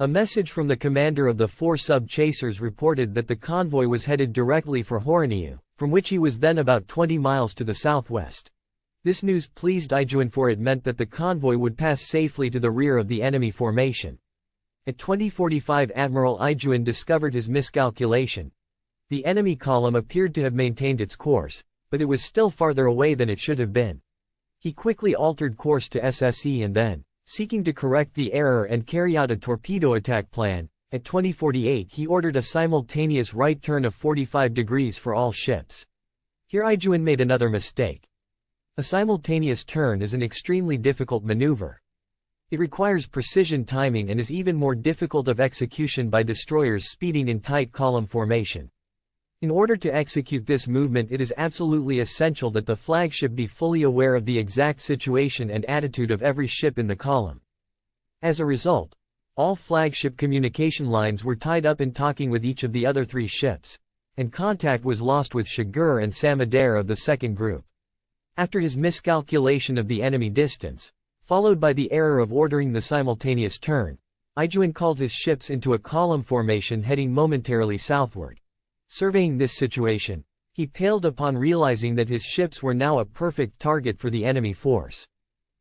A message from the commander of the 4 sub-chasers reported that the convoy was headed directly for Horoniu, from which he was then about 20 miles to the southwest. This news pleased Ijuin, for it meant that the convoy would pass safely to the rear of the enemy formation. At 20:45 Admiral Ijuin discovered his miscalculation. The enemy column appeared to have maintained its course, but it was still farther away than it should have been. He quickly altered course to SSE and then, seeking to correct the error and carry out a torpedo attack plan, at 20:48 he ordered a simultaneous right turn of 45 degrees for all ships. Here Ijuin made another mistake. A simultaneous turn is an extremely difficult maneuver. It requires precision timing and is even more difficult of execution by destroyers speeding in tight column formation. In order to execute this movement, it is absolutely essential that the flagship be fully aware of the exact situation and attitude of every ship in the column. As a result, all flagship communication lines were tied up in talking with each of the other 3 ships, and contact was lost with Shigur and Samadare of the second group. After his miscalculation of the enemy distance, followed by the error of ordering the simultaneous turn, Ijuin called his ships into a column formation heading momentarily southward. Surveying this situation, he paled upon realizing that his ships were now a perfect target for the enemy force.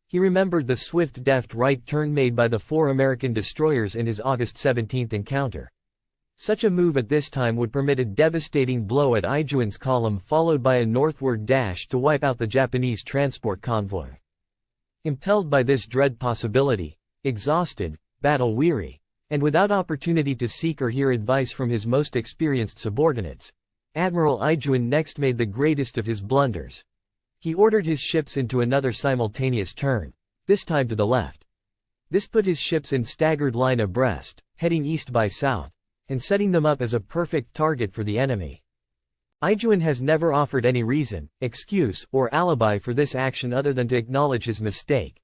He remembered the swift, deft right turn made by the 4 American destroyers in his August 17 encounter. Such a move at this time would permit a devastating blow at Ijuin's column, followed by a northward dash to wipe out the Japanese transport convoy. Impelled by this dread possibility, exhausted, battle-weary, and without opportunity to seek or hear advice from his most experienced subordinates, Admiral Ijuin next made the greatest of his blunders. He ordered his ships into another simultaneous turn, this time to the left. This put his ships in staggered line abreast, heading east by south, and setting them up as a perfect target for the enemy. Ijuin has never offered any reason, excuse, or alibi for this action other than to acknowledge his mistake.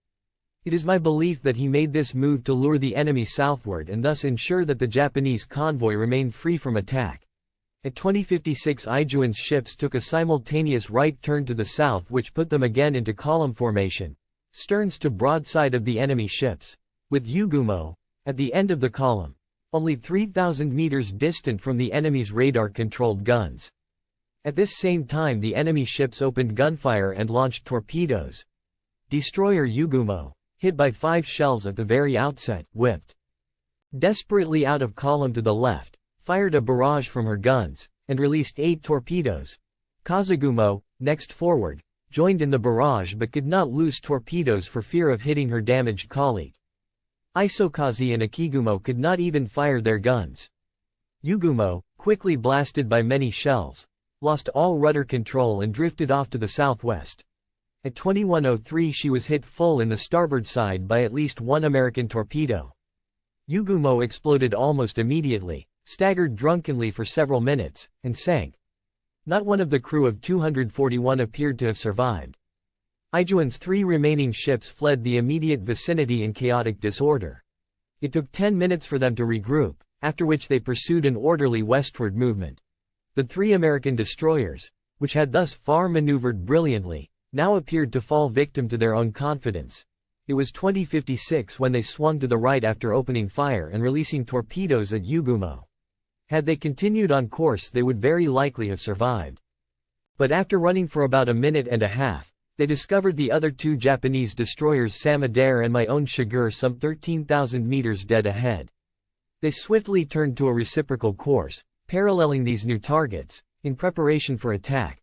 It is my belief that he made this move to lure the enemy southward and thus ensure that the Japanese convoy remained free from attack. At 20:56 Ijuin's ships took a simultaneous right turn to the south, which put them again into column formation, sterns to broadside of the enemy ships, with Yugumo, at the end of the column, only 3,000 meters distant from the enemy's radar-controlled guns. At this same time the enemy ships opened gunfire and launched torpedoes. Destroyer Yugumo, hit by 5 shells at the very outset, whipped desperately out of column to the left, fired a barrage from her guns, and released 8 torpedoes. Kazugumo, next forward, joined in the barrage but could not loose torpedoes for fear of hitting her damaged colleague. Isokazi and Akigumo could not even fire their guns. Yugumo, quickly blasted by many shells, lost all rudder control and drifted off to the southwest. At 21:03 she was hit full in the starboard side by at least 1 American torpedo. Yugumo exploded almost immediately, staggered drunkenly for several minutes, and sank. Not one of the crew of 241 appeared to have survived. Ijuin's 3 remaining ships fled the immediate vicinity in chaotic disorder. It took 10 minutes for them to regroup, after which they pursued an orderly westward movement. The 3 American destroyers, which had thus far maneuvered brilliantly, now appeared to fall victim to their own confidence. It was 20:56 when they swung to the right after opening fire and releasing torpedoes at Yugumo. Had they continued on course they would very likely have survived. But after running for about a minute and a half, they discovered the other 2 Japanese destroyers Samadare and my own Shigur some 13,000 meters dead ahead. They swiftly turned to a reciprocal course, paralleling these new targets, in preparation for attack.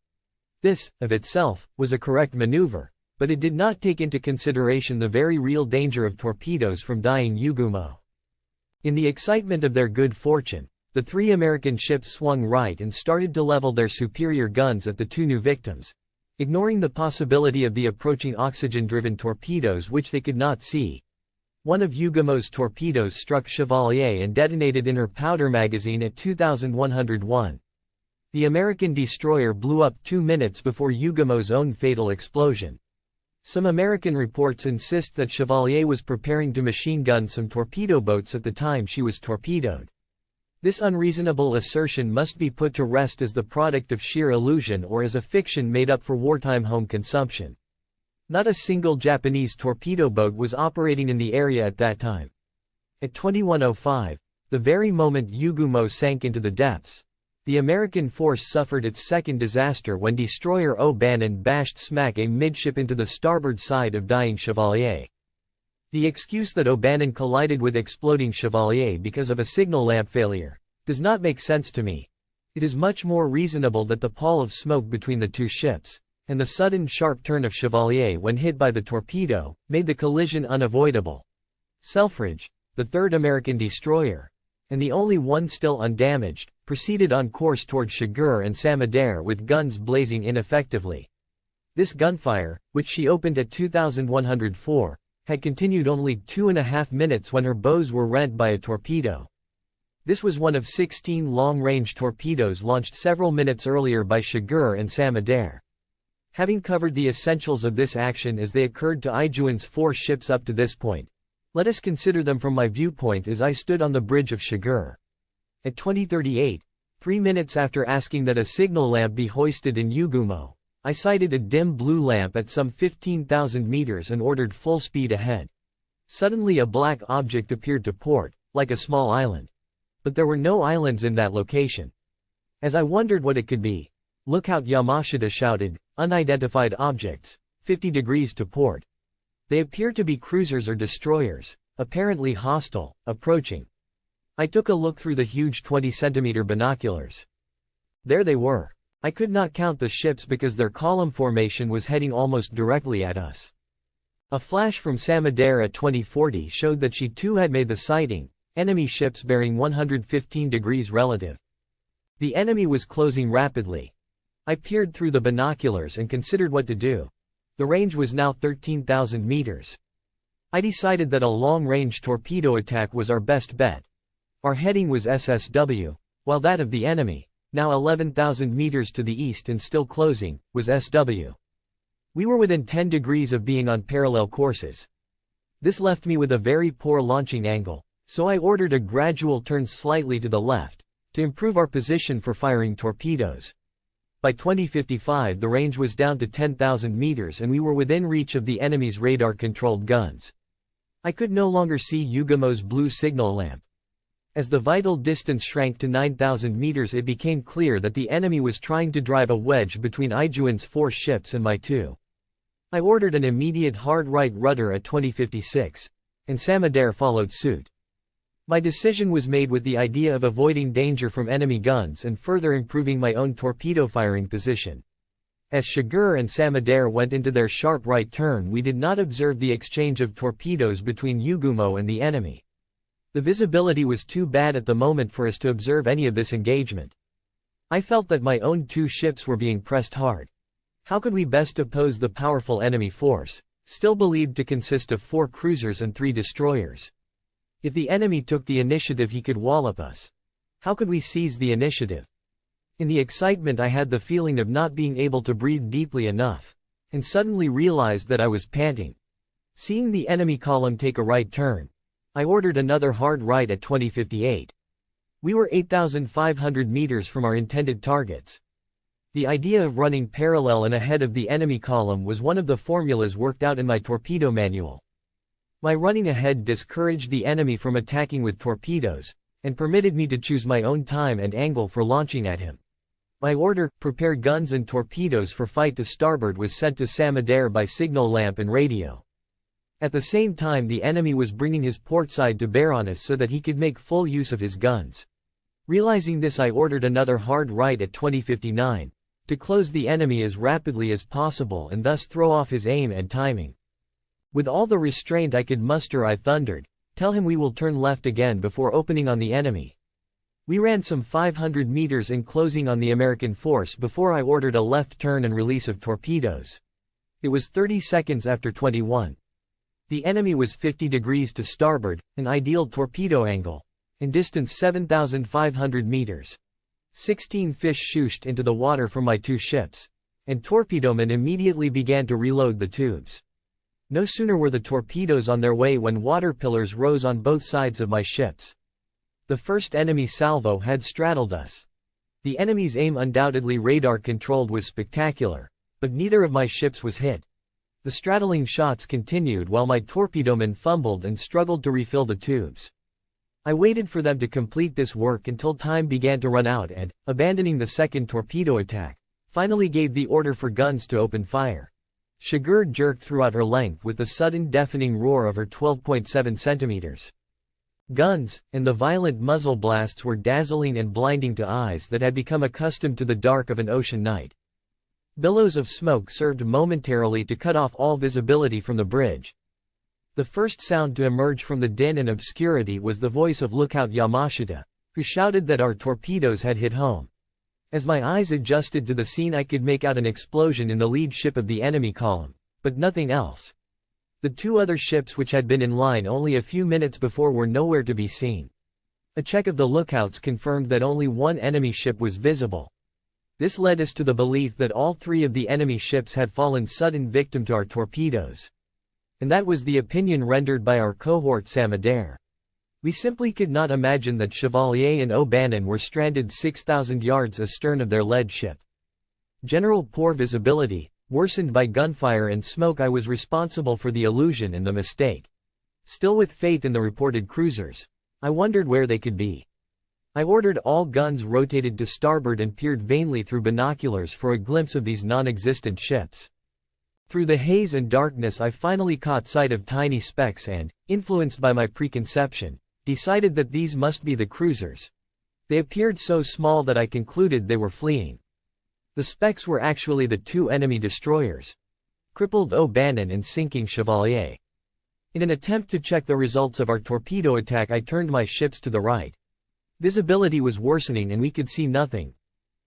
This, of itself, was a correct maneuver, but it did not take into consideration the very real danger of torpedoes from dying Yugumo. In the excitement of their good fortune, the 3 American ships swung right and started to level their superior guns at the 2 new victims, ignoring the possibility of the approaching oxygen-driven torpedoes which they could not see. One of Yugumo's torpedoes struck Chevalier and detonated in her powder magazine at 2101. The American destroyer blew up 2 minutes before Yugumo's own fatal explosion. Some American reports insist that Chevalier was preparing to machine gun some torpedo boats at the time she was torpedoed. This unreasonable assertion must be put to rest as the product of sheer illusion or as a fiction made up for wartime home consumption. Not a single Japanese torpedo boat was operating in the area at that time. At 21:05, the very moment Yugumos sank into the depths, the American force suffered its second disaster when destroyer O'Bannon bashed smack amidship into the starboard side of dying Chevalier. The excuse that O'Bannon collided with exploding Chevalier because of a signal lamp failure does not make sense to me. It is much more reasonable that the pall of smoke between the two ships, and the sudden sharp turn of Chevalier when hit by the torpedo, made the collision unavoidable. Selfridge, the third American destroyer, and the only one still undamaged, proceeded on course toward Chagres and Saint-Médard with guns blazing ineffectively. This gunfire, which she opened at 2104, had continued only 2.5 minutes when her bows were rent by a torpedo. This was one of 16 long-range torpedoes launched several minutes earlier by Chagres and Saint-Médard. Having covered the essentials of this action as they occurred to Ijuin's 4 ships up to this point, let us consider them from my viewpoint as I stood on the bridge of Chagres. At 20:38, 3 minutes after asking that a signal lamp be hoisted in Yugumos, I sighted a dim blue lamp at some 15,000 meters and ordered full speed ahead. Suddenly a black object appeared to port, like a small island. But there were no islands in that location. As I wondered what it could be, Lookout Yamashita shouted, "Unidentified objects, 50 degrees to port." They appeared to be cruisers or destroyers, apparently hostile, approaching. I took a look through the huge 20-centimeter binoculars. There they were. I could not count the ships because their column formation was heading almost directly at us. A flash from Saint-Médard at 2040 showed that she too had made the sighting, enemy ships bearing 115 degrees relative. The enemy was closing rapidly. I peered through the binoculars and considered what to do. The range was now 13,000 meters. I decided that a long-range torpedo attack was our best bet. Our heading was SSW, while that of the enemy, now 11,000 meters to the east and still closing, was SW. We were within 10 degrees of being on parallel courses. This left me with a very poor launching angle, so I ordered a gradual turn slightly to the left, to improve our position for firing torpedoes. By 2055 the range was down to 10,000 meters and we were within reach of the enemy's radar-controlled guns. I could no longer see Yugumos' blue signal lamp. As the vital distance shrank to 9,000 meters it became clear that the enemy was trying to drive a wedge between Ijuin's 4 ships and my 2. I ordered an immediate hard right rudder at 2056, and Saint-Médard followed suit. My decision was made with the idea of avoiding danger from enemy guns and further improving my own torpedo firing position. As Chagres and Saint-Médard went into their sharp right turn we did not observe the exchange of torpedoes between Yugumos and the enemy. The visibility was too bad at the moment for us to observe any of this engagement. I felt that my own 2 ships were being pressed hard. How could we best oppose the powerful enemy force, still believed to consist of 4 cruisers and 3 destroyers? If the enemy took the initiative he could wallop us. How could we seize the initiative? In the excitement I had the feeling of not being able to breathe deeply enough, and suddenly realized that I was panting. Seeing the enemy column take a right turn, I ordered another hard right at 2058. We were 8,500 meters from our intended targets. The idea of running parallel and ahead of the enemy column was one of the formulas worked out in my torpedo manual. My running ahead discouraged the enemy from attacking with torpedoes, and permitted me to choose my own time and angle for launching at him. My order, prepare guns and torpedoes for fight to starboard, was sent to Saint-Médard by signal lamp and radio. At the same time the enemy was bringing his port side to bear on us so that he could make full use of his guns. Realizing this I ordered another hard right at 2059, to close the enemy as rapidly as possible and thus throw off his aim and timing. With all the restraint I could muster I thundered, "Tell him we will turn left again before opening on the enemy." We ran some 500 meters in closing on the American force before I ordered a left turn and release of torpedoes. It was 30 seconds after 21. The enemy was 50 degrees to starboard, an ideal torpedo angle, and distance 7,500 meters. 16 fish shooshed into the water from my 2 ships, and torpedomen immediately began to reload the tubes. No sooner were the torpedoes on their way when water pillars rose on both sides of my ships. The first enemy salvo had straddled us. The enemy's aim, undoubtedly radar-controlled, was spectacular, but neither of my ships was hit. The straddling shots continued while my torpedomen fumbled and struggled to refill the tubes. I waited for them to complete this work until time began to run out and, abandoning the second torpedo attack, finally gave the order for guns to open fire. Chigurh jerked throughout her length with the sudden deafening roar of her 12.7 centimeters. Guns, and the violent muzzle blasts were dazzling and blinding to eyes that had become accustomed to the dark of an ocean night. Billows of smoke served momentarily to cut off all visibility from the bridge. The first sound to emerge from the din and obscurity was the voice of Lookout Yamashita, who shouted that our torpedoes had hit home. As my eyes adjusted to the scene, I could make out an explosion in the lead ship of the enemy column, but nothing else. The two other ships which had been in line only a few minutes before were nowhere to be seen. A check of the lookouts confirmed that only one enemy ship was visible. This led us to the belief that all three of the enemy ships had fallen sudden victim to our torpedoes. And that was the opinion rendered by our cohort Samadere. We simply could not imagine that Chevalier and O'Bannon were stranded 6,000 yards astern of their lead ship. General poor visibility, worsened by gunfire and smoke. I was responsible for the illusion and the mistake. Still with faith in the reported cruisers, I wondered where they could be. I ordered all guns rotated to starboard and peered vainly through binoculars for a glimpse of these non-existent ships. Through the haze and darkness I finally caught sight of tiny specks and, influenced by my preconception, decided that these must be the cruisers. They appeared so small that I concluded they were fleeing. The specks were actually the two enemy destroyers, crippled O'Bannon and sinking Chevalier. In an attempt to check the results of our torpedo attack, I turned my ships to the right. Visibility was worsening and we could see nothing.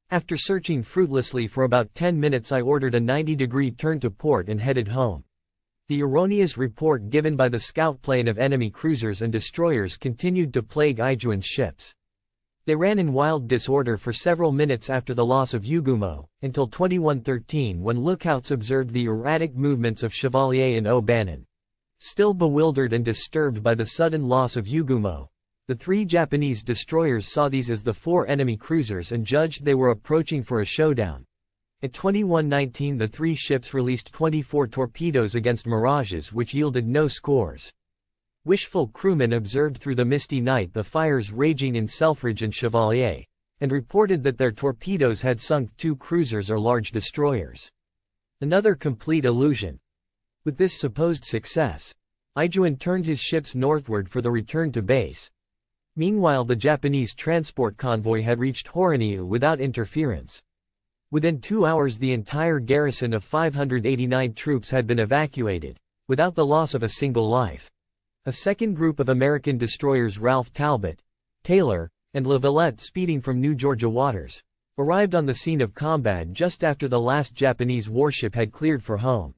After searching fruitlessly for about 10 minutes, I ordered a 90-degree turn to port and headed home. The erroneous report given by the scout plane of enemy cruisers and destroyers continued to plague Ijuin's ships. They ran in wild disorder for several minutes after the loss of Yugumos, until 21:13 when lookouts observed the erratic movements of Chevalier and O'Bannon. Still bewildered and disturbed by the sudden loss of Yugumos, the three Japanese destroyers saw these as the four enemy cruisers and judged they were approaching for a showdown. At 21:19 the three ships released 24 torpedoes against mirages which yielded no scores. Wishful crewmen observed through the misty night the fires raging in Selfridge and Chevalier, and reported that their torpedoes had sunk two cruisers or large destroyers. Another complete illusion. With this supposed success, Ijuin turned his ships northward for the return to base. Meanwhile, the Japanese transport convoy had reached Horoniu without interference. Within 2 hours the entire garrison of 589 troops had been evacuated, without the loss of a single life. A second group of American destroyers, Ralph Talbot, Taylor, and La Valette, speeding from New Georgia waters, arrived on the scene of combat just after the last Japanese warship had cleared for home.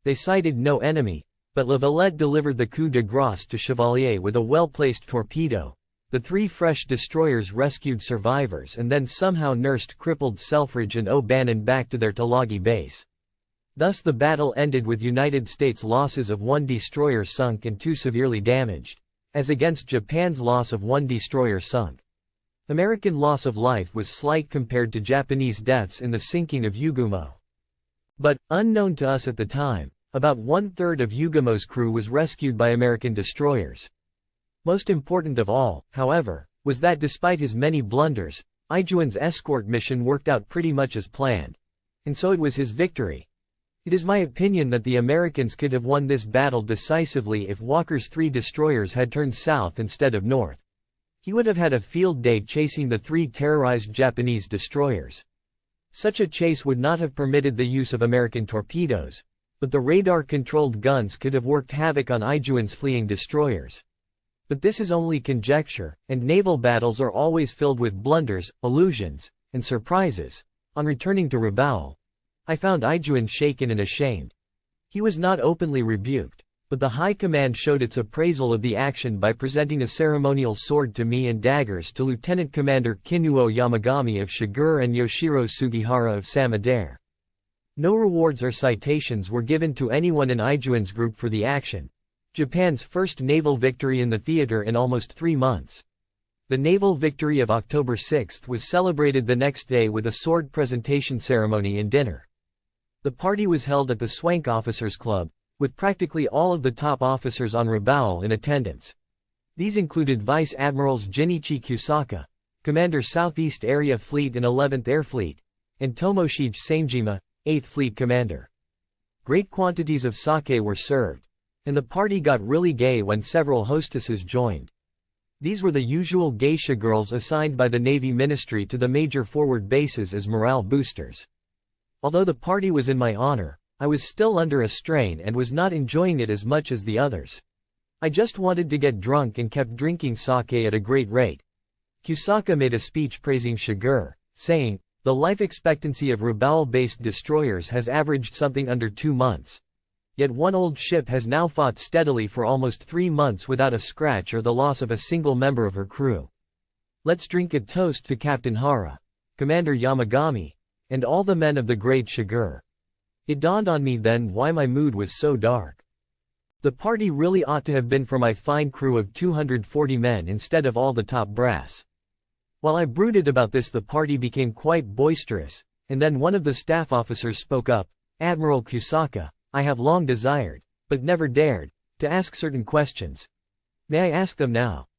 They sighted no enemy, but La Valette delivered the coup de grâce to Chevalier with a well-placed torpedo. The three fresh destroyers rescued survivors and then somehow nursed crippled Selfridge and O'Bannon back to their Tulagi base. Thus the battle ended with United States losses of 1 destroyer sunk and 2 severely damaged, as against Japan's loss of 1 destroyer sunk. American loss of life was slight compared to Japanese deaths in the sinking of Yugumos. But, unknown to us at the time, about 1/3 of Yugumos' crew was rescued by American destroyers. Most important of all, however, was that despite his many blunders, Ijuin's escort mission worked out pretty much as planned. And so it was his victory. It is my opinion that the Americans could have won this battle decisively if Walker's 3 destroyers had turned south instead of north. He would have had a field day chasing the 3 terrorized Japanese destroyers. Such a chase would not have permitted the use of American torpedoes, but the radar-controlled guns could have worked havoc on Ijuin's fleeing destroyers. But this is only conjecture, and naval battles are always filled with blunders, illusions, and surprises. On returning to Rabaul, I found Ijuin shaken and ashamed. He was not openly rebuked, but the High Command showed its appraisal of the action by presenting a ceremonial sword to me and daggers to Lieutenant Commander Kinuo Yamagami of Chigurh and Yoshiro Sugihara of Samadere. No rewards or citations were given to anyone in Ijuin's group for the action. Japan's first naval victory in the theater in almost 3 months. The naval victory of October 6 was celebrated the next day with a sword presentation ceremony and dinner. The party was held at the Swank Officers Club, with practically all of the top officers on Rabaul in attendance. These included Vice Admirals Jinichi Kusaka, Commander Southeast Area Fleet and 11th Air Fleet, and Tomoshige Samejima, 8th Fleet Commander. Great quantities of sake were served, and the party got really gay when several hostesses joined. These were the usual geisha girls assigned by the Navy Ministry to the major forward bases as morale boosters. Although the party was in my honor, I was still under a strain and was not enjoying it as much as the others. I just wanted to get drunk and kept drinking sake at a great rate. Kusaka made a speech praising Shigur, saying, "The life expectancy of Rabaul-based destroyers has averaged something under 2 months. Yet one old ship has now fought steadily for almost 3 months without a scratch or the loss of a single member of her crew. Let's drink a toast to Captain Hara, Commander Yamagami, and all the men of the great Shigur." It dawned on me then why my mood was so dark. The party really ought to have been for my fine crew of 240 men instead of all the top brass. While I brooded about this, the party became quite boisterous, and then one of the staff officers spoke up. "Admiral Kusaka, I have long desired, but never dared, to ask certain questions. May I ask them now?"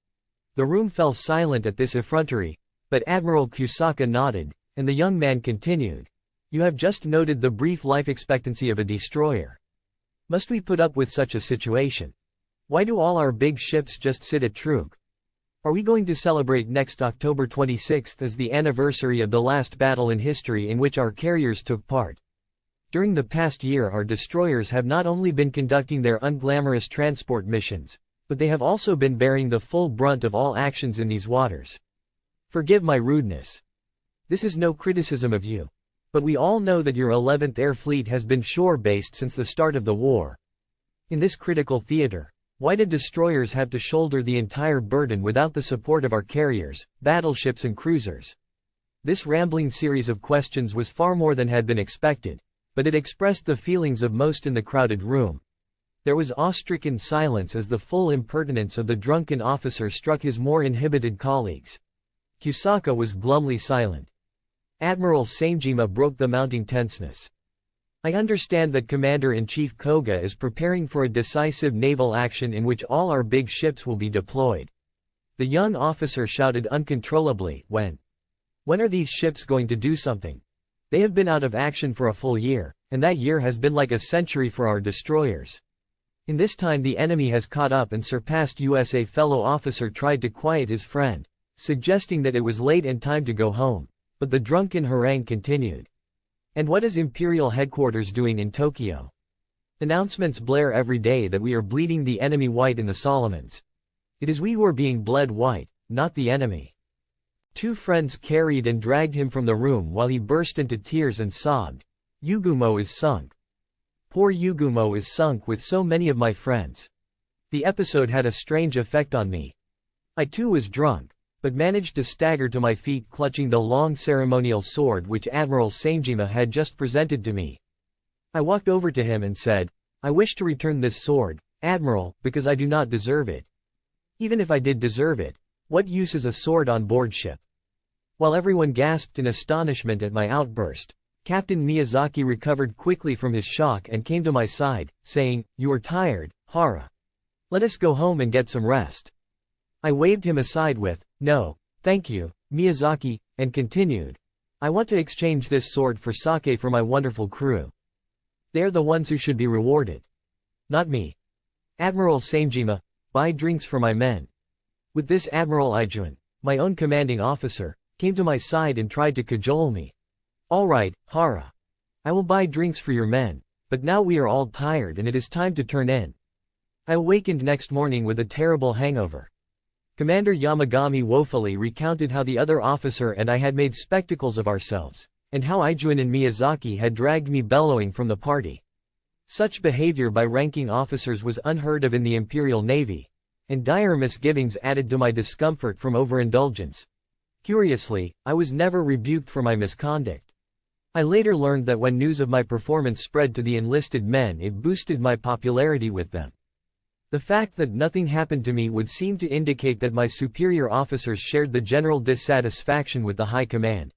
The room fell silent at this effrontery, but Admiral Kusaka nodded, and the young man continued. "You have just noted the brief life expectancy of a destroyer. Must we put up with such a situation? Why do all our big ships just sit at Truk? Are we going to celebrate next October 26th as the anniversary of the last battle in history in which our carriers took part? During the past year, our destroyers have not only been conducting their unglamorous transport missions, but they have also been bearing the full brunt of all actions in these waters. Forgive my rudeness. This is no criticism of you. But we all know that your 11th Air Fleet has been shore-based since the start of the war. In this critical theater, why did destroyers have to shoulder the entire burden without the support of our carriers, battleships and cruisers?" This rambling series of questions was far more than had been expected, but it expressed the feelings of most in the crowded room. There was awe-stricken silence as the full impertinence of the drunken officer struck his more inhibited colleagues. Kusaka was glumly silent. Admiral Samejima broke the mounting tenseness. "I understand that Commander-in-Chief Koga is preparing for a decisive naval action in which all our big ships will be deployed." The young officer shouted uncontrollably, When are these ships going to do something? They have been out of action for a full year, and that year has been like a century for our destroyers. In this time the enemy has caught up and surpassed us." A fellow officer tried to quiet his friend, suggesting that it was late and time to go home. But the drunken harangue continued. "And what is Imperial Headquarters doing in Tokyo? Announcements blare every day that we are bleeding the enemy white in the Solomons. It is we who are being bled white, not the enemy." Two friends carried and dragged him from the room while he burst into tears and sobbed. "Yugumo is sunk. Poor Yugumo is sunk with so many of my friends." The episode had a strange effect on me. I too was drunk, but managed to stagger to my feet clutching the long ceremonial sword which Admiral Samejima had just presented to me. I walked over to him and said, "I wish to return this sword, Admiral, because I do not deserve it. Even if I did deserve it, what use is a sword on board ship?" While everyone gasped in astonishment at my outburst, Captain Miyazaki recovered quickly from his shock and came to my side, saying, "You are tired, Hara. Let us go home and get some rest." I waved him aside with, "No, thank you, Miyazaki," and continued, "I want to exchange this sword for sake for my wonderful crew. They're the ones who should be rewarded. Not me. Admiral Samejima, buy drinks for my men." With this Admiral Ijuin, my own commanding officer, came to my side and tried to cajole me. "All right, Hara. I will buy drinks for your men, but now we are all tired and it is time to turn in." I awakened next morning with a terrible hangover. Commander Yamagami woefully recounted how the other officer and I had made spectacles of ourselves, and how Ijuin and Miyazaki had dragged me bellowing from the party. Such behavior by ranking officers was unheard of in the Imperial Navy, and dire misgivings added to my discomfort from overindulgence. Curiously, I was never rebuked for my misconduct. I later learned that when news of my performance spread to the enlisted men, it boosted my popularity with them. The fact that nothing happened to me would seem to indicate that my superior officers shared the general dissatisfaction with the high command.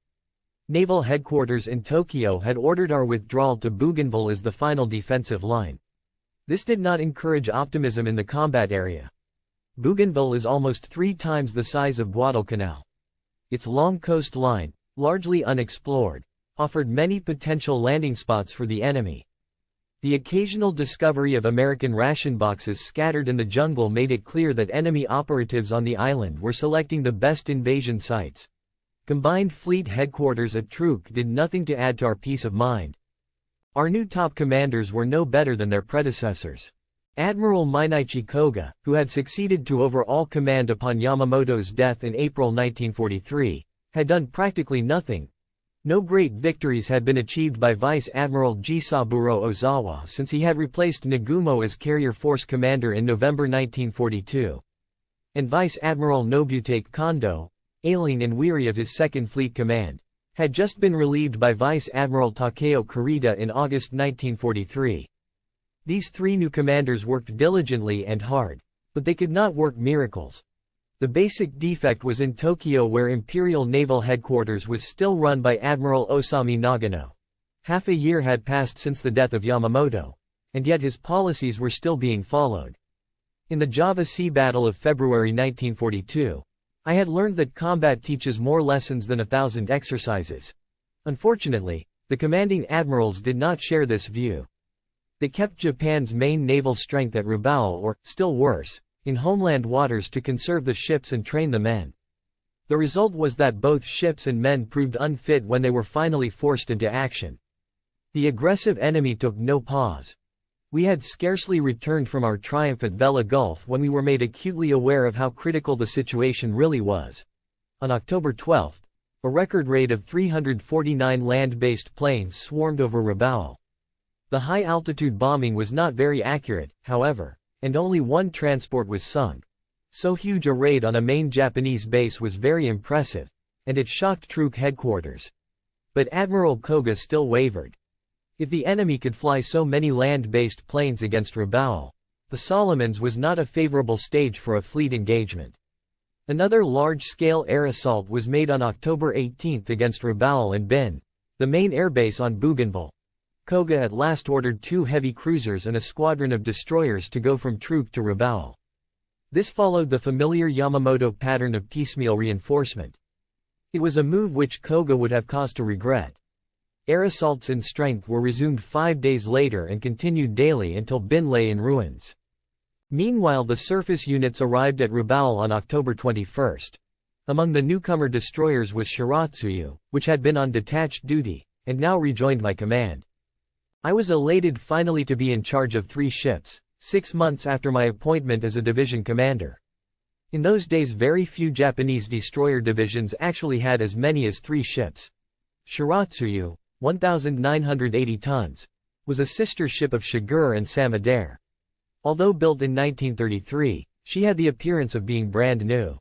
Naval headquarters in Tokyo had ordered our withdrawal to Bougainville as the final defensive line. This did not encourage optimism in the combat area. Bougainville is almost 3 times the size of Guadalcanal. Its long coastline, largely unexplored, offered many potential landing spots for the enemy. The occasional discovery of American ration boxes scattered in the jungle made it clear that enemy operatives on the island were selecting the best invasion sites. Combined Fleet Headquarters at Truk did nothing to add to our peace of mind. Our new top commanders were no better than their predecessors. Admiral Mineichi Koga, who had succeeded to overall command upon Yamamoto's death in April 1943, had done practically nothing. No great victories had been achieved by Vice Admiral Jisaburo Ozawa since he had replaced Nagumo as carrier force commander in November 1942. And Vice Admiral Nobutake Kondo, ailing and weary of his Second Fleet Command, had just been relieved by Vice Admiral Takeo Kurita in August 1943. These 3 new commanders worked diligently and hard, but they could not work miracles. The basic defect was in Tokyo, where Imperial Naval Headquarters was still run by Admiral Osami Nagano. Half a year had passed since the death of Yamamoto, and yet his policies were still being followed. In the Java Sea Battle of February 1942, I had learned that combat teaches more lessons than 1,000 exercises. Unfortunately, the commanding admirals did not share this view. They kept Japan's main naval strength at Rabaul, or, still worse, in homeland waters to conserve the ships and train the men. The result was that both ships and men proved unfit when they were finally forced into action. The aggressive enemy took no pause. We had scarcely returned from our triumph at Vella Gulf when we were made acutely aware of how critical the situation really was. On October 12, a record rate of 349 land-based planes swarmed over Rabaul. The high-altitude bombing was not very accurate, however, and only 1 transport was sunk. So huge a raid on a main Japanese base was very impressive, and it shocked Truk headquarters. But Admiral Koga still wavered. If the enemy could fly so many land-based planes against Rabaul, the Solomons was not a favorable stage for a fleet engagement. Another large-scale air assault was made on October 18 against Rabaul and Bin, the main airbase on Bougainville. Koga at last ordered 2 heavy cruisers and a squadron of destroyers to go from Truk to Rabaul. This followed the familiar Yamamoto pattern of piecemeal reinforcement. It was a move which Koga would have cause to regret. Air assaults in strength were resumed 5 days later and continued daily until Bin lay in ruins. Meanwhile, the surface units arrived at Rabaul on October 21. Among the newcomer destroyers was Shiratsuyu, which had been on detached duty, and now rejoined my command. I was elated finally to be in charge of 3 ships, 6 months after my appointment as a division commander. In those days very few Japanese destroyer divisions actually had as many as 3 ships. Shiratsuyu, 1,980 tons, was a sister ship of Shigur and Samadere. Although built in 1933, she had the appearance of being brand new.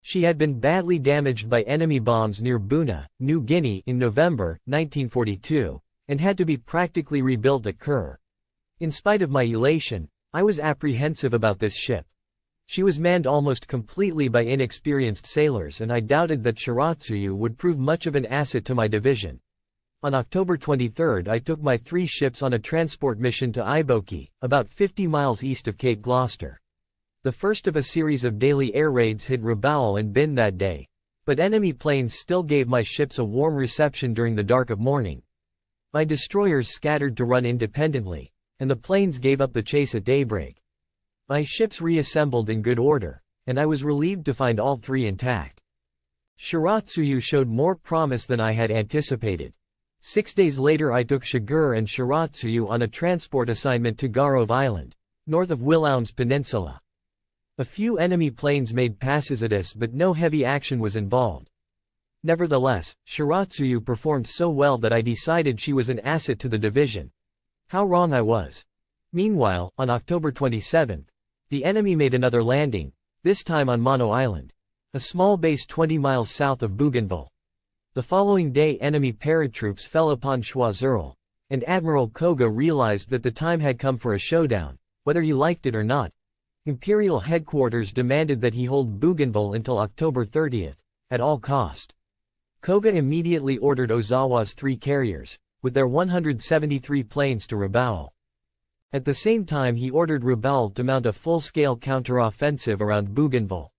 She had been badly damaged by enemy bombs near Buna, New Guinea in November 1942. And had to be practically rebuilt at Kur. In spite of my elation, I was apprehensive about this ship. She was manned almost completely by inexperienced sailors, and I doubted that Shiratsuyu would prove much of an asset to my division. On October 23 I took my 3 ships on a transport mission to Iboki, about 50 miles east of Cape Gloucester. The first of a series of daily air raids hit Rabaul and Bin that day, but enemy planes still gave my ships a warm reception during the dark of morning. My destroyers scattered to run independently, and the planes gave up the chase at daybreak. My ships reassembled in good order, and I was relieved to find all 3 intact. Shiratsuyu showed more promise than I had anticipated. 6 days later I took Shigur and Shiratsuyu on a transport assignment to Garove Island, north of Willounds Peninsula. A few enemy planes made passes at us, but no heavy action was involved. Nevertheless, Shiratsuyu performed so well that I decided she was an asset to the division. How wrong I was. Meanwhile, on October 27, the enemy made another landing, this time on Mono Island, a small base 20 miles south of Bougainville. The following day enemy paratroops fell upon Choiseul, and Admiral Koga realized that the time had come for a showdown, whether he liked it or not. Imperial headquarters demanded that he hold Bougainville until October 30, at all cost. Koga immediately ordered Ozawa's 3 carriers, with their 173 planes to Rabaul. At the same time he ordered Rabaul to mount a full-scale counter-offensive around Bougainville.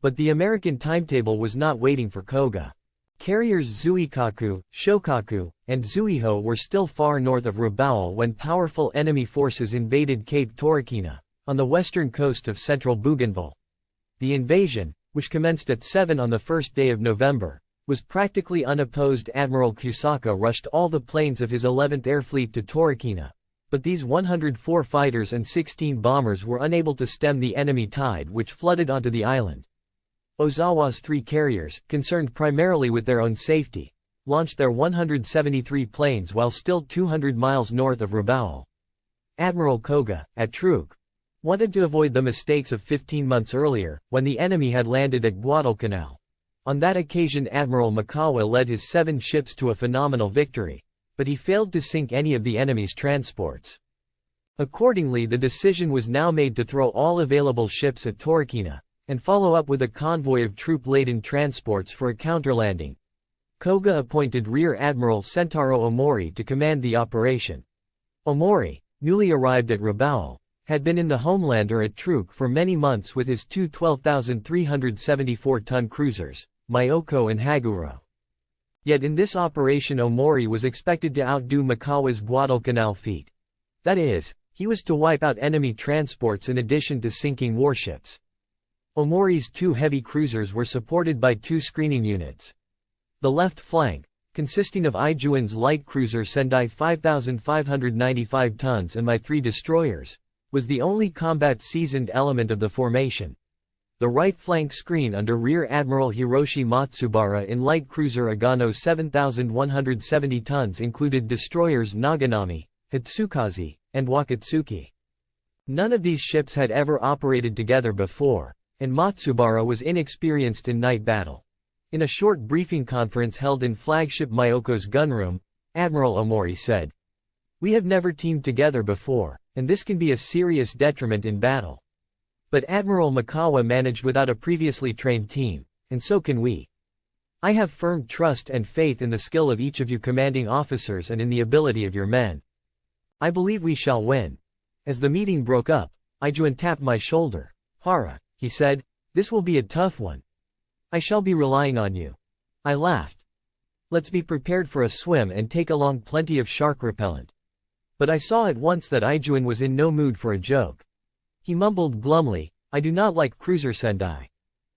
But the American timetable was not waiting for Koga. Carriers Zuikaku, Shokaku, and Zuiho were still far north of Rabaul when powerful enemy forces invaded Cape Torokina, on the western coast of central Bougainville. The invasion, which commenced at 7 on the first day of November, was practically unopposed. Admiral Kusaka rushed all the planes of his 11th Air Fleet to Torokina, but these 104 fighters and 16 bombers were unable to stem the enemy tide which flooded onto the island. Ozawa's 3 carriers, concerned primarily with their own safety, launched their 173 planes while still 200 miles north of Rabaul. Admiral Koga, at Truk, wanted to avoid the mistakes of 15 months earlier, when the enemy had landed at Guadalcanal. On that occasion Admiral Makawa led his 7 ships to a phenomenal victory, but he failed to sink any of the enemy's transports. Accordingly, the decision was now made to throw all available ships at Torokina, and follow up with a convoy of troop-laden transports for a counterlanding. Koga appointed Rear Admiral Sentaro Omori to command the operation. Omori, newly arrived at Rabaul, had been in the Homelander at Truk for many months with his 2 12,374-ton cruisers, Myoko and Haguro. Yet in this operation Omori was expected to outdo Makawa's Guadalcanal feat. That is, he was to wipe out enemy transports in addition to sinking warships. Omori's 2 heavy cruisers were supported by 2 screening units. The left flank, consisting of Ijuin's light cruiser Sendai 5,595 tons and my 3 destroyers, was the only combat-seasoned element of the formation. The right flank screen under Rear Admiral Hiroshi Matsubara in light cruiser Agano 7,170 tons included destroyers Naganami, Hitsukaze, and Wakatsuki. None of these ships had ever operated together before, and Matsubara was inexperienced in night battle. In a short briefing conference held in flagship Myoko's gunroom, Admiral Omori said, "We have never teamed together before, and this can be a serious detriment in battle. But Admiral Makawa managed without a previously trained team, and so can we. I have firm trust and faith in the skill of each of you commanding officers and in the ability of your men. I believe we shall win." As the meeting broke up, Ijuin tapped my shoulder. "Hara," he said, "this will be a tough one. I shall be relying on you." I laughed. "Let's be prepared for a swim and take along plenty of shark repellent." But I saw at once that Ijuin was in no mood for a joke. He mumbled glumly, "I do not like Cruiser Sendai.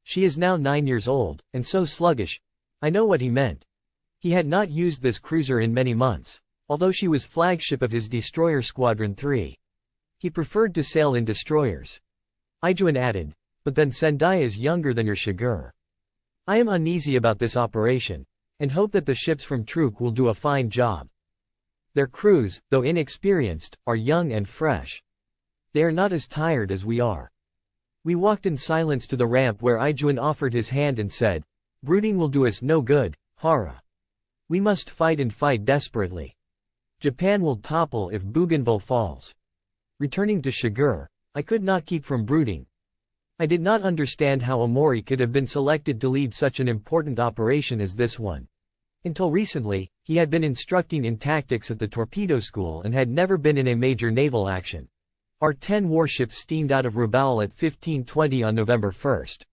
She is now 9 years old, and so sluggish." I know what he meant. He had not used this cruiser in many months, although she was flagship of his destroyer Squadron 3. He preferred to sail in destroyers. Ijuin added, "But then Sendai is younger than your Shigur. I am uneasy about this operation, and hope that the ships from Truk will do a fine job. Their crews, though inexperienced, are young and fresh. They are not as tired as we are." We walked in silence to the ramp where Ijuin offered his hand and said, "Brooding will do us no good, Hara. We must fight and fight desperately. Japan will topple if Bougainville falls." Returning to Shigur, I could not keep from brooding. I did not understand how Omori could have been selected to lead such an important operation as this one. Until recently, he had been instructing in tactics at the torpedo school and had never been in a major naval action. Our 10 warships steamed out of Rabaul at 15:20 on November 1.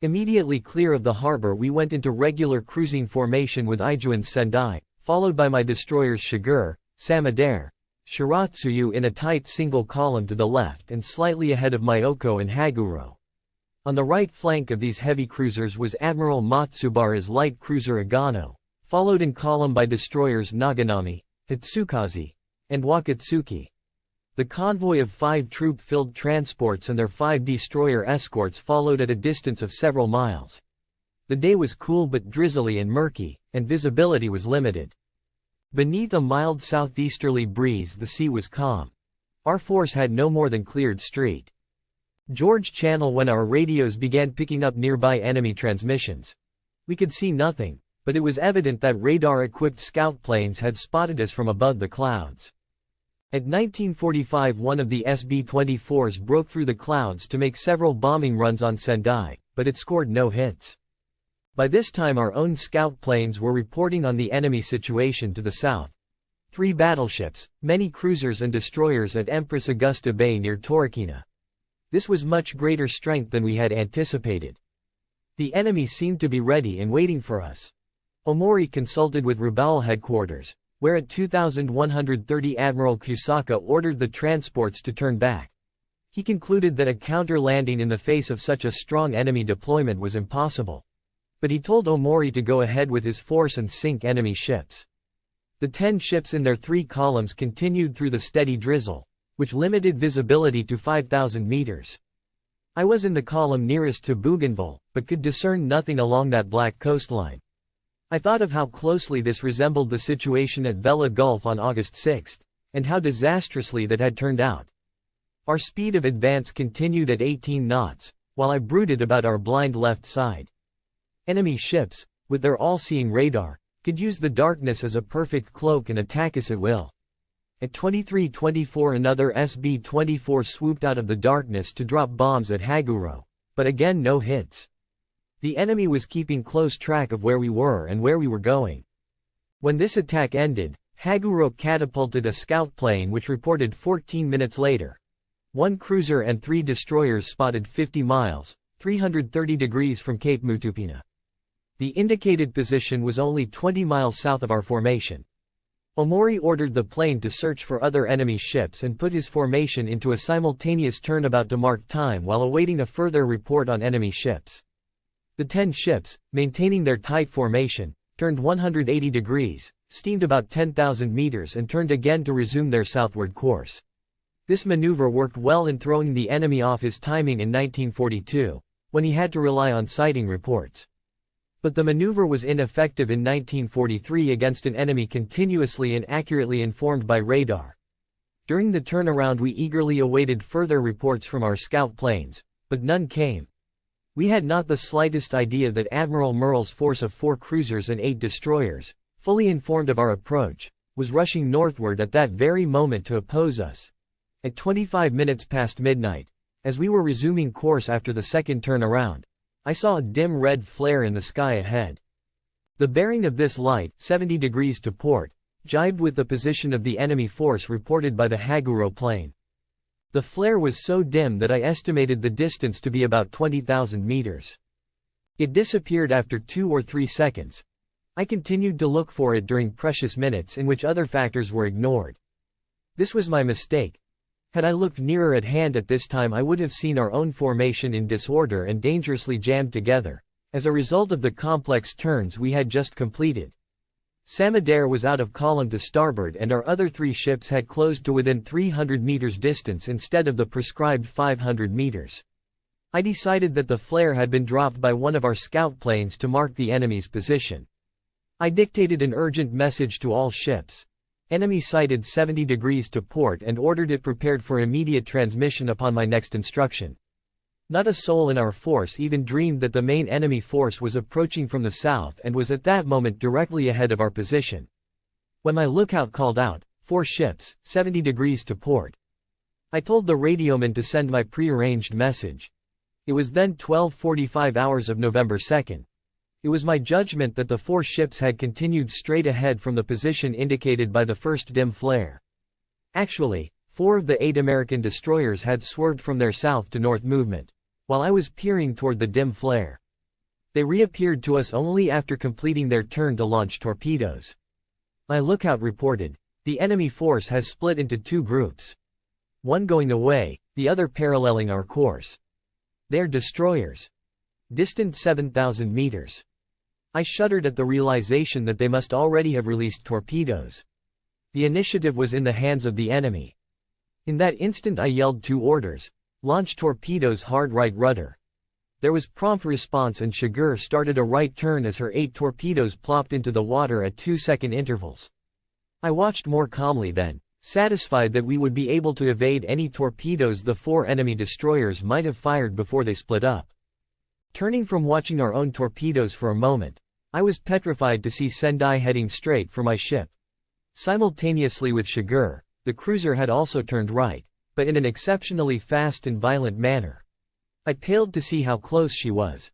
Immediately clear of the harbor we went into regular cruising formation with Ijuin's Sendai, followed by my destroyers Shigur, Samadare, Shiratsuyu in a tight single column to the left and slightly ahead of Myoko and Haguro. On the right flank of these heavy cruisers was Admiral Matsubara's light cruiser Agano, followed in column by destroyers Naganami, Hitsukaze, and Wakatsuki. The convoy of 5 troop-filled transports and their 5 destroyer escorts followed at a distance of several miles. The day was cool but drizzly and murky, and visibility was limited. Beneath a mild southeasterly breeze the sea was calm. Our force had no more than cleared street. George Channel when our radios began picking up nearby enemy transmissions. We could see nothing, but it was evident that radar-equipped scout planes had spotted us from above the clouds. At 19:45 one of the SB-24s broke through the clouds to make several bombing runs on Sendai, but it scored no hits. By this time our own scout planes were reporting on the enemy situation to the south. 3 battleships, many cruisers and destroyers at Empress Augusta Bay near Torquemada. This was much greater strength than we had anticipated. The enemy seemed to be ready and waiting for us. Omori consulted with Rabaul headquarters, where at 2130 Admiral Kusaka ordered the transports to turn back. He concluded that a counter-landing in the face of such a strong enemy deployment was impossible. But he told Omori to go ahead with his force and sink enemy ships. The 10 ships in their 3 columns continued through the steady drizzle, which limited visibility to 5,000 meters. I was in the column nearest to Bougainville, but could discern nothing along that black coastline. I thought of how closely this resembled the situation at Vella Gulf on August 6, and how disastrously that had turned out. Our speed of advance continued at 18 knots, while I brooded about our blind left side. Enemy ships, with their all-seeing radar, could use the darkness as a perfect cloak and attack us at will. At 23:24 another SB-24 swooped out of the darkness to drop bombs at Haguro, but again no hits. The enemy was keeping close track of where we were and where we were going. When this attack ended, Haguro catapulted a scout plane which reported 14 minutes later. 1 cruiser and 3 destroyers spotted 50 miles, 330 degrees from Cape Mutupina. The indicated position was only 20 miles south of our formation. Omori ordered the plane to search for other enemy ships and put his formation into a simultaneous turnabout to mark time while awaiting a further report on enemy ships. The 10 ships, maintaining their tight formation, turned 180 degrees, steamed about 10,000 meters and turned again to resume their southward course. This maneuver worked well in throwing the enemy off his timing in 1942, when he had to rely on sighting reports. But the maneuver was ineffective in 1943 against an enemy continuously and accurately informed by radar. During the turnaround we eagerly awaited further reports from our scout planes, but none came. We had not the slightest idea that Admiral Merle's force of 4 cruisers and 8 destroyers, fully informed of our approach, was rushing northward at that very moment to oppose us. At 25 minutes past midnight, as we were resuming course after the second turnaround, I saw a dim red flare in the sky ahead. The bearing of this light, 70 degrees to port, jibed with the position of the enemy force reported by the Haguro plane. The flare was so dim that I estimated the distance to be about 20,000 meters. It disappeared after 2 or 3 seconds. I continued to look for it during precious minutes in which other factors were ignored. This was my mistake. Had I looked nearer at hand at this time I would have seen our own formation in disorder and dangerously jammed together, as a result of the complex turns we had just completed. Samadere was out of column to starboard and our other 3 ships had closed to within 300 meters distance instead of the prescribed 500 meters. I decided that the flare had been dropped by one of our scout planes to mark the enemy's position. I dictated an urgent message to all ships. Enemy sighted 70 degrees to port and ordered it prepared for immediate transmission upon my next instruction. Not a soul in our force even dreamed that the main enemy force was approaching from the south and was at that moment directly ahead of our position. When my lookout called out, 4 ships, 70 degrees to port, I told the radioman to send my prearranged message. It was then 12:45 hours of November 2nd. It was my judgment that the 4 ships had continued straight ahead from the position indicated by the first dim flare. Actually, 4 of the 8 American destroyers had swerved from their south to north movement, while I was peering toward the dim flare. They reappeared to us only after completing their turn to launch torpedoes. My lookout reported, the enemy force has split into 2 groups. One going away, the other paralleling our course. They are destroyers. Distant 7,000 meters. I shuddered at the realization that they must already have released torpedoes. The initiative was in the hands of the enemy. In that instant I yelled 2 orders, launch torpedoes hard right rudder. There was prompt response and Shigur started a right turn as her 8 torpedoes plopped into the water at 2-second intervals. I watched more calmly then, satisfied that we would be able to evade any torpedoes the 4 enemy destroyers might have fired before they split up. Turning from watching our own torpedoes for a moment, I was petrified to see Sendai heading straight for my ship. Simultaneously with Shigur, the cruiser had also turned right, but in an exceptionally fast and violent manner. I paled to see how close she was.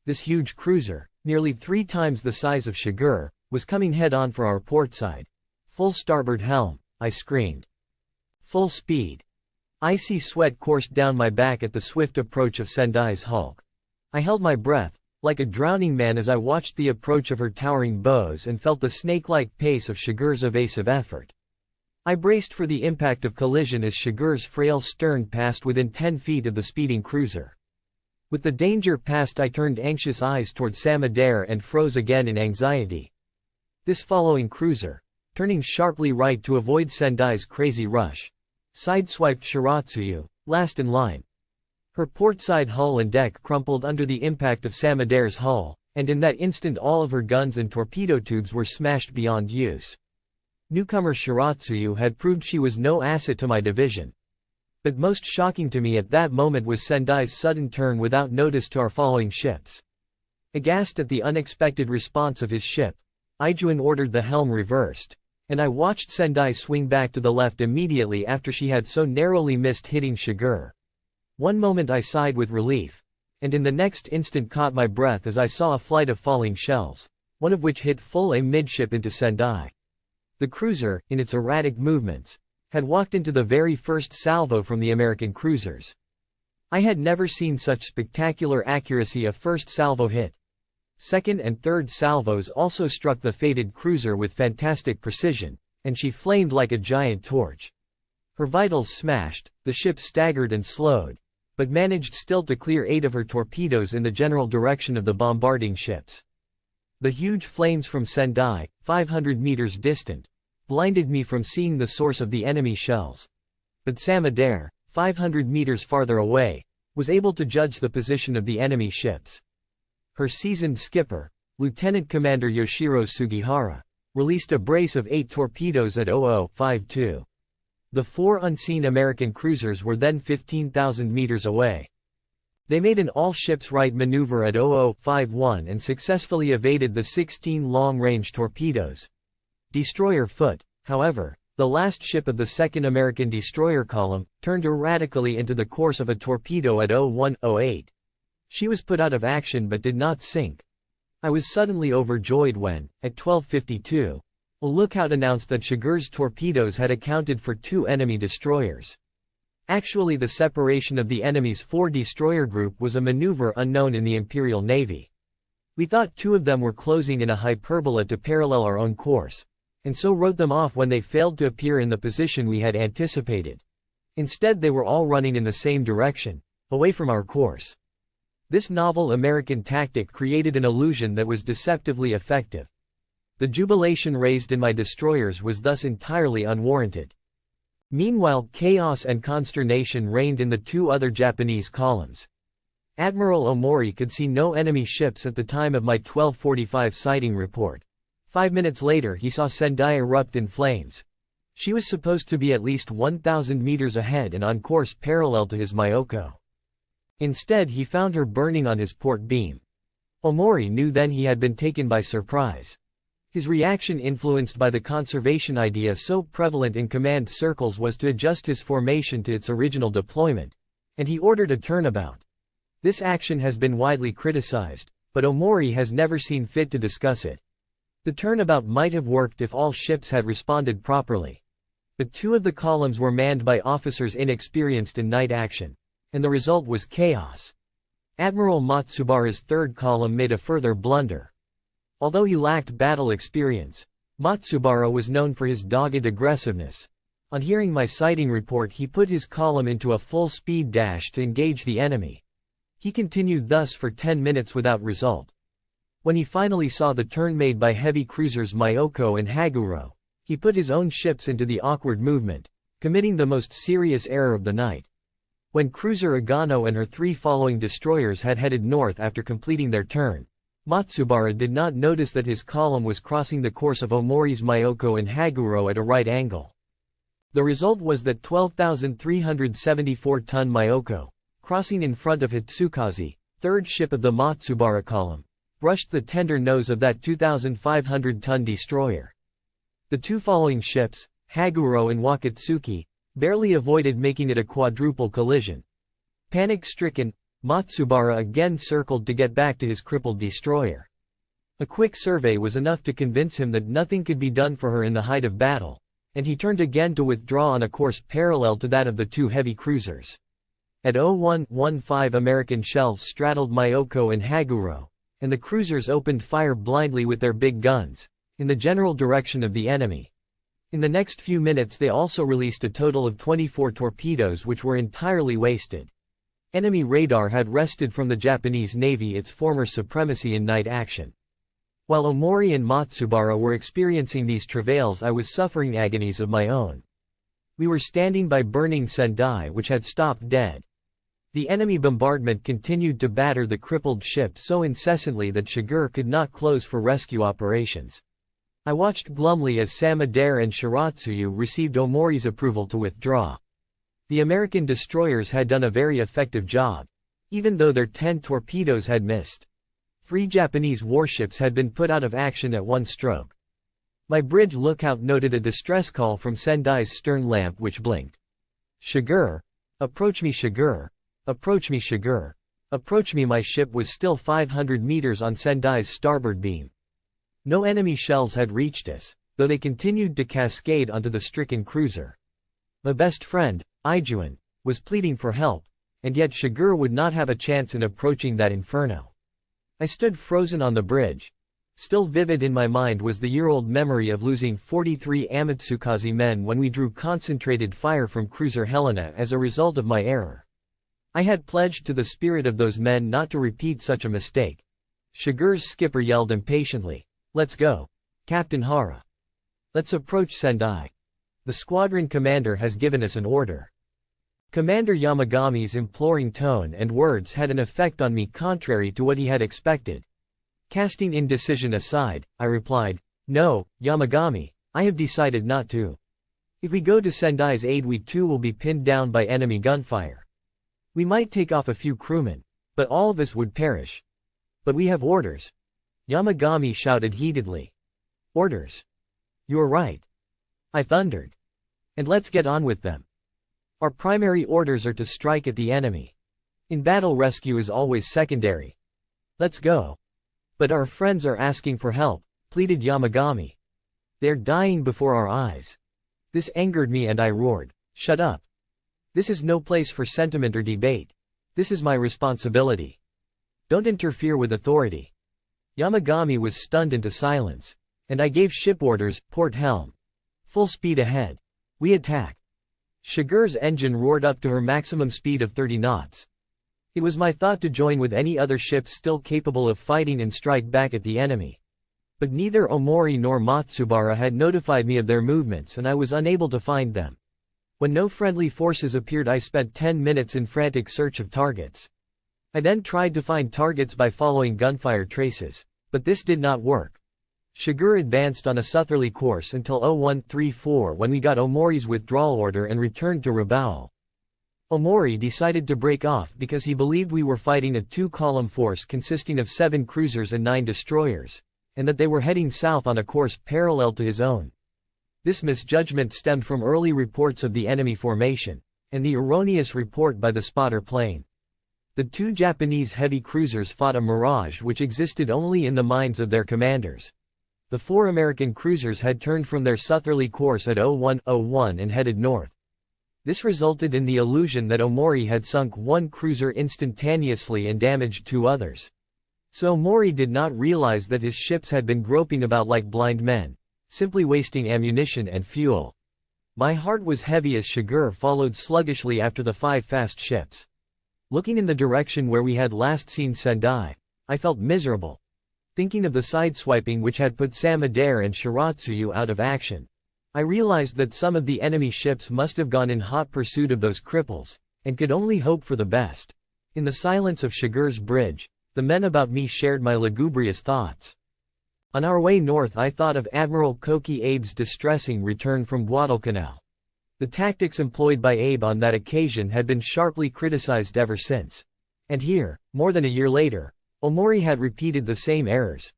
This huge cruiser, nearly 3 times the size of Shigur, was coming head-on for our port side. Full starboard helm, I screamed. Full speed. Icy sweat coursed down my back at the swift approach of Sendai's hulk. I held my breath, like a drowning man as I watched the approach of her towering bows and felt the snake-like pace of Shigur's evasive effort. I braced for the impact of collision as Shigur's frail stern passed within 10 feet of the speeding cruiser. With the danger past, I turned anxious eyes toward Samadare and froze again in anxiety. This following cruiser, turning sharply right to avoid Sendai's crazy rush, sideswiped Shiratsuyu, last in line. Her portside hull and deck crumpled under the impact of Samadare's hull, and in that instant all of her guns and torpedo tubes were smashed beyond use. Newcomer Shiratsuyu had proved she was no asset to my division. But most shocking to me at that moment was Sendai's sudden turn without notice to our following ships. Aghast at the unexpected response of his ship, Ijuin ordered the helm reversed, and I watched Sendai swing back to the left immediately after she had so narrowly missed hitting Shigur. One moment I sighed with relief, and in the next instant caught my breath as I saw a flight of falling shells, one of which hit full amidship into Sendai. The cruiser, in its erratic movements, had walked into the very first salvo from the American cruisers. I had never seen such spectacular accuracy of first salvo hit. Second and third salvos also struck the fated cruiser with fantastic precision, and she flamed like a giant torch. Her vitals smashed, the ship staggered and slowed, but managed still to clear 8 of her torpedoes in the general direction of the bombarding ships. The huge flames from Sendai, 500 meters distant, blinded me from seeing the source of the enemy shells. But Samadare, 500 meters farther away, was able to judge the position of the enemy ships. Her seasoned skipper, Lieutenant Commander Yoshiro Sugihara, released a brace of 8 torpedoes at 0052. The 4 unseen American cruisers were then 15,000 meters away. They made an all-ships right maneuver at 0051 and successfully evaded the 16 long-range torpedoes. Destroyer Foot, however, the last ship of the second American destroyer column, turned erratically into the course of a torpedo at 0108. She was put out of action but did not sink. I was suddenly overjoyed when, at 12:52, a lookout announced that Shigur's torpedoes had accounted for 2 enemy destroyers. Actually, the separation of the enemy's 4 destroyer group was a maneuver unknown in the Imperial Navy. We thought 2 of them were closing in a hyperbola to parallel our own course, and so wrote them off when they failed to appear in the position we had anticipated. Instead, they were all running in the same direction, away from our course. This novel American tactic created an illusion that was deceptively effective. The jubilation raised in my destroyers was thus entirely unwarranted. Meanwhile, chaos and consternation reigned in the 2 other Japanese columns. Admiral Omori could see no enemy ships at the time of my 12:45 sighting report. 5 minutes later he saw Sendai erupt in flames. She was supposed to be at least 1,000 meters ahead and on course parallel to his Myoko. Instead he found her burning on his port beam. Omori knew then he had been taken by surprise. His reaction, influenced by the conservation idea so prevalent in command circles, was to adjust his formation to its original deployment, and he ordered a turnabout. This action has been widely criticized, but Omori has never seen fit to discuss it. The turnabout might have worked if all ships had responded properly. But 2 of the columns were manned by officers inexperienced in night action, and the result was chaos. Admiral Matsubara's 3rd column made a further blunder. Although he lacked battle experience, Matsubara was known for his dogged aggressiveness. On hearing my sighting report, he put his column into a full-speed dash to engage the enemy. He continued thus for 10 minutes without result. When he finally saw the turn made by heavy cruisers Myoko and Haguro, he put his own ships into the awkward movement, committing the most serious error of the night. When cruiser Agano and her 3 following destroyers had headed north after completing their turn, Matsubara did not notice that his column was crossing the course of Omori's Myoko and Haguro at a right angle. The result was that 12,374-ton Myoko, crossing in front of Hitsukaze, 3rd ship of the Matsubara column, brushed the tender nose of that 2,500-ton destroyer. The 2 following ships, Haguro and Wakatsuki, barely avoided making it a quadruple collision. Panic-stricken, Matsubara again circled to get back to his crippled destroyer. A quick survey was enough to convince him that nothing could be done for her in the height of battle, and he turned again to withdraw on a course parallel to that of the two heavy cruisers. At 01:15 American shells straddled Myoko and Haguro, and the cruisers opened fire blindly with their big guns, in the general direction of the enemy. In the next few minutes they also released a total of 24 torpedoes which were entirely wasted. Enemy radar had wrested from the Japanese Navy its former supremacy in night action. While Omori and Matsubara were experiencing these travails, I was suffering agonies of my own. We were standing by burning Sendai, which had stopped dead. The enemy bombardment continued to batter the crippled ship so incessantly that Shiger could not close for rescue operations. I watched glumly as Samadare and Shiratsuyu received Omori's approval to withdraw. The American destroyers had done a very effective job, even though their 10 torpedoes had missed. 3 Japanese warships had been put out of action at one stroke. My bridge lookout noted a distress call from Sendai's stern lamp which blinked. Shiger, approach me Shiger, approach me Shiger, approach me. My ship was still 500 meters on Sendai's starboard beam. No enemy shells had reached us, though they continued to cascade onto the stricken cruiser. My best friend, Ijuin, was pleading for help, and yet Shiger would not have a chance in approaching that inferno. I stood frozen on the bridge. Still vivid in my mind was the year-old memory of losing 43 Amatsukaze men when we drew concentrated fire from cruiser Helena as a result of my error. I had pledged to the spirit of those men not to repeat such a mistake. Shiger's skipper yelled impatiently, "Let's go, Captain Hara. Let's approach Sendai. The squadron commander has given us an order." Commander Yamagami's imploring tone and words had an effect on me contrary to what he had expected. Casting indecision aside, I replied, "No, Yamagami, I have decided not to. If we go to Sendai's aid we too will be pinned down by enemy gunfire. We might take off a few crewmen, but all of us would perish. But we have orders." Yamagami shouted heatedly. "Orders? You're right," I thundered. "And let's get on with them. Our primary orders are to strike at the enemy. In battle rescue is always secondary. Let's go." "But our friends are asking for help," pleaded Yamagami. "They're dying before our eyes." This angered me and I roared, "Shut up. This is no place for sentiment or debate. This is my responsibility. Don't interfere with authority." Yamagami was stunned into silence, and I gave ship orders, "Port helm. Full speed ahead. We attack." Shiger's engine roared up to her maximum speed of 30 knots. It was my thought to join with any other ships still capable of fighting and strike back at the enemy. But neither Omori nor Matsubara had notified me of their movements and I was unable to find them. When no friendly forces appeared I spent 10 minutes in frantic search of targets. I then tried to find targets by following gunfire traces, but this did not work. Shiger advanced on a southerly course until 0134 when we got Omori's withdrawal order and returned to Rabaul. Omori decided to break off because he believed we were fighting a 2-column force consisting of 7 cruisers and 9 destroyers, and that they were heading south on a course parallel to his own. This misjudgment stemmed from early reports of the enemy formation, and the erroneous report by the spotter plane. The 2 Japanese heavy cruisers fought a mirage which existed only in the minds of their commanders. The 4 American cruisers had turned from their southerly course at 0101 and headed north. This resulted in the illusion that Omori had sunk 1 cruiser instantaneously and damaged 2 others. So Omori did not realize that his ships had been groping about like blind men, simply wasting ammunition and fuel. My heart was heavy as Shiger followed sluggishly after the 5 fast ships. Looking in the direction where we had last seen Sendai, I felt miserable. Thinking of the sideswiping which had put Samadare and Shiratsuyu out of action, I realized that some of the enemy ships must have gone in hot pursuit of those cripples, and could only hope for the best. In the silence of Shiger's bridge, the men about me shared my lugubrious thoughts. On our way north I thought of Admiral Koki Abe's distressing return from Guadalcanal. The tactics employed by Abe on that occasion had been sharply criticized ever since. And here, more than a year later, Omori had repeated the same errors.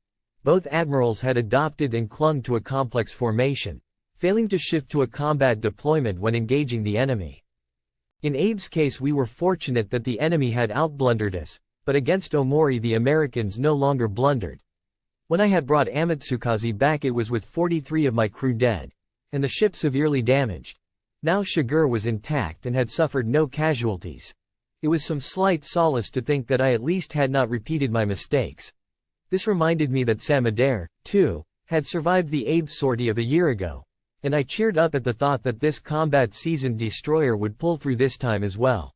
Both admirals had adopted and clung to a complex formation, failing to shift to a combat deployment when engaging the enemy. In Abe's case we were fortunate that the enemy had outblundered us, but against Omori the Americans no longer blundered. When I had brought Amatsukaze back it was with 43 of my crew dead, and the ship severely damaged. Now Shiger was intact and had suffered no casualties. It was some slight solace to think that I at least had not repeated my mistakes. This reminded me that Samadere, too, had survived the Abe sortie of a year ago, and I cheered up at the thought that this combat-seasoned destroyer would pull through this time as well.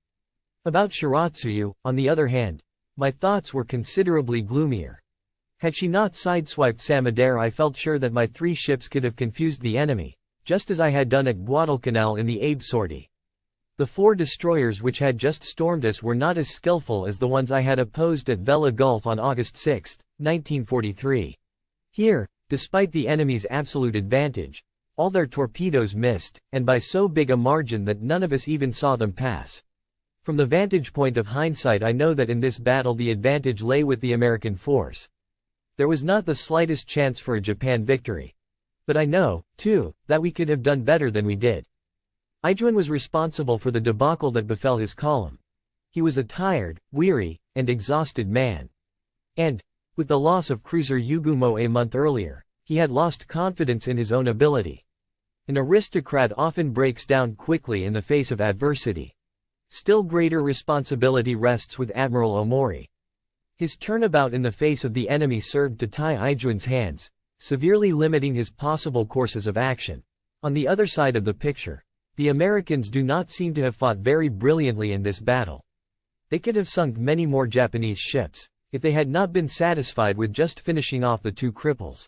About Shiratsuyu, on the other hand, my thoughts were considerably gloomier. Had she not sideswiped Samadere I felt sure that my 3 ships could have confused the enemy, just as I had done at Guadalcanal in the Abe sortie. The 4 destroyers which had just stormed us were not as skillful as the ones I had opposed at Vella Gulf on August 6, 1943. Here, despite the enemy's absolute advantage, all their torpedoes missed, and by so big a margin that none of us even saw them pass. From the vantage point of hindsight I know that in this battle the advantage lay with the American force. There was not the slightest chance for a Japan victory. But I know, too, that we could have done better than we did. Ijuin was responsible for the debacle that befell his column. He was a tired, weary, and exhausted man. And, with the loss of cruiser Yugumo a month earlier, he had lost confidence in his own ability. An aristocrat often breaks down quickly in the face of adversity. Still greater responsibility rests with Admiral Omori. His turnabout in the face of the enemy served to tie Ijuin's hands, severely limiting his possible courses of action. On the other side of the picture, the Americans do not seem to have fought very brilliantly in this battle. They could have sunk many more Japanese ships, if they had not been satisfied with just finishing off the 2 cripples.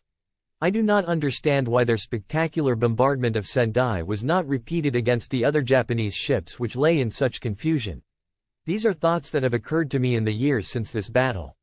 I do not understand why their spectacular bombardment of Sendai was not repeated against the other Japanese ships which lay in such confusion. These are thoughts that have occurred to me in the years since this battle.